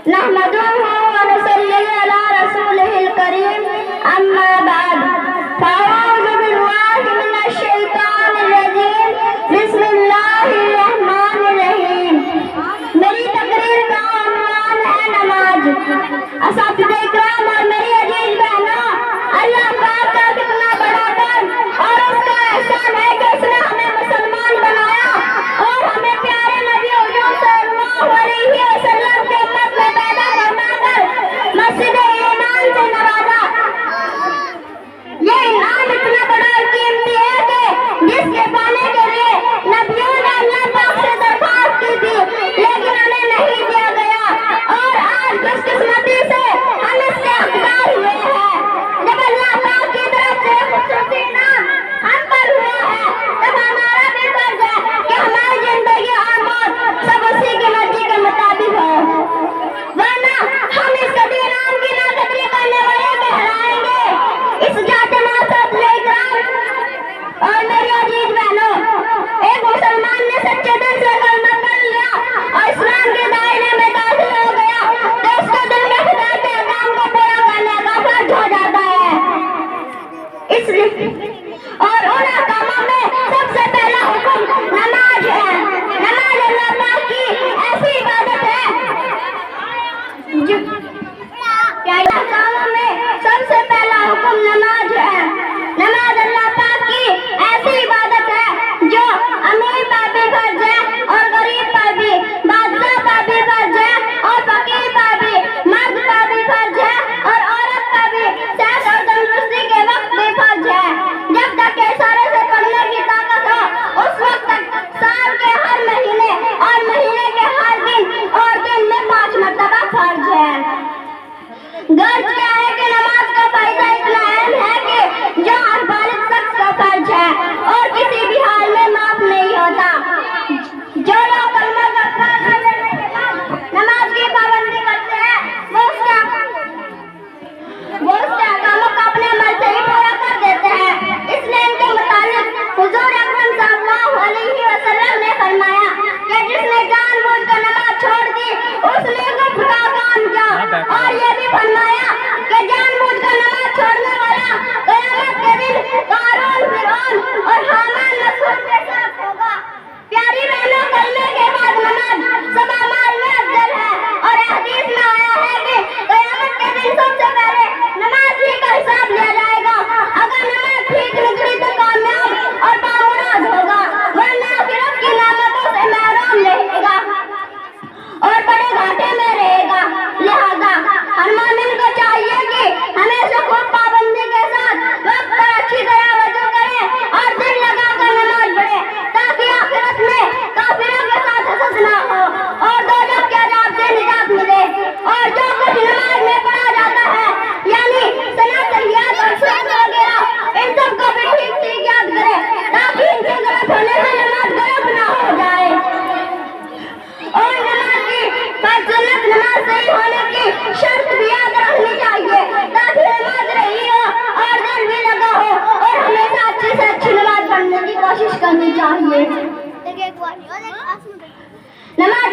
नहमदुहु व नसल्ली अला रसूलिहिल करीम, अम्मा बाद, फ़अऊज़ु बिल्लाहि मिनश शैतानिर रजीम, बिस्मिल्लाहिर रहमानिर रहीम। मेरी तकरीर का उन्वान है नमाज। असातिज़े इकराम और मेरी अजीज बहनों, अल्लाह पाक का कितना बड़ा कर्म और उसका एहसान है कि उसने हमें मुसलमान बनाया और हमें प्यारे नबी हुज़ूर सल्लल्लाहु अलैहि वसल्लम के उम्मत में पैदा फरमाकर मस्जिद ईमान से नवाजा। ये इनाम इतना बड़ा और कीमती है कि जिसके पाने के लिए नबियों ने अल्लाह पाक से दरख्वास्त की थी, लेकिन हमें नहीं दिया गया और आज खुशकिस्मती से हम इसके हकदार हुए हैं। जब अल्लाह पाक की तरफ से खुशूसी इनाम हम पर हुआ है, तब हमारा भी फर्ज है कि हमारी जिंदगी और मौत सब उसी की मर्जी के मुताबिक हो, वरना हम इस कभी इनाम की नाकदरी करने वाले कहलाएंगे। इस जाते मासातिज़े इकराम और मेरी अजीज बहनों, एक मुसलमान ने सच्चे दिल से कलमा पढ़ लिया और इस्लाम के दायरे में दाखिल हो गया तो उसको दिल में खुदा के अहकाम को पूरा करने का फर्ज हो जाता है। इसलिए और उन अहकामों में सबसे पहला हुक्म नमाज है। नमाज अल्लाह पाक की ऐसी इबादत है जो अहकामों में सबसे पहला हुक्म नमाज है। नमाज अल्लाह पाक की ऐसी इबादत है जो अमीर पर भी फर्ज है और गरीब पर भी, बादशाह पर भी फर्ज है और फकीर पर भी, मर्द पर भी फर्ज है और औरत पर भी, सेहत और तंदुरुस्ती के वक्त भी फर्ज है। जब तक इशारे से पढ़ने की ताकत हो, उस वक्त तक साल के हर महीने और महीने के हर दिन और दिन में 5 मरतबा फर्ज है। गर्ज क्या है कि नमाज का फायदा इतना अहम है कि जो हर बालिग शख्स का फर्ज है और किसी भी हाल में माफ नहीं होता। जो लोग कलमा का फर्ज लेने के बाद नमाज की पाबंदी करते हैं, वो उसके अहकामों को अपने अमल से ही पूरा कर देते हैं। इसलिए इनके मुतालिक हुजूर अकरम सल्लल्लाहु अलैहि वसल्लम ने फरमाया कि जिसने जानबूझकर नमाज छोड़ दी उसने कुफ्र का काम किया, और ये भी फरमाया कि जानबूझकर नमाज छोड़ने वाला क़यामत के दिन क़ारून, फ़िरऔन और हामान मसऊद के साथ होगा। प्यारी बहनों, कलमे के बाद नमाज सब अमाल में अफजल है और हदीस में आया है कि क़यामत के दिन सबसे पहले नमाज ही का हिसाब लिया जाएगा। अगर नमाज ठीक निकली तो कामयाब और बामुराद होगा, वरना आखिरत की नेमतों से महरूम रहेगा और बड़े घाटे में रहेगा। लिहाजा हर मोमिन को चाहिए कि हमेशा खूब पाबंदी के साथ वक्त पर अच्छी तरह वज़ू करे और दिल लगाकर नमाज पढ़े, ताकि आखिरत में काफिरों के साथ हसद ना हो और दोज़ख के अज़ाब से निजात मिले। और जो कुछ नमाज में पढ़ा जाता है, यानी सलात, तहियात और सुन्नत वगैरह, इन सब को भी ठीक ठीक याद करे ताकि इनके गलत होने से नमाज गलत ना हो जाए। और नमाज की फर्ज़ नमाज सही होने की शर्त भी याद रखनी चाहिए, ताकि नमाज रही हो और दिल भी लगा हो और हमेशा अच्छी से अच्छी नमाज पढ़ने की कोशिश करनी चाहिए। नमाज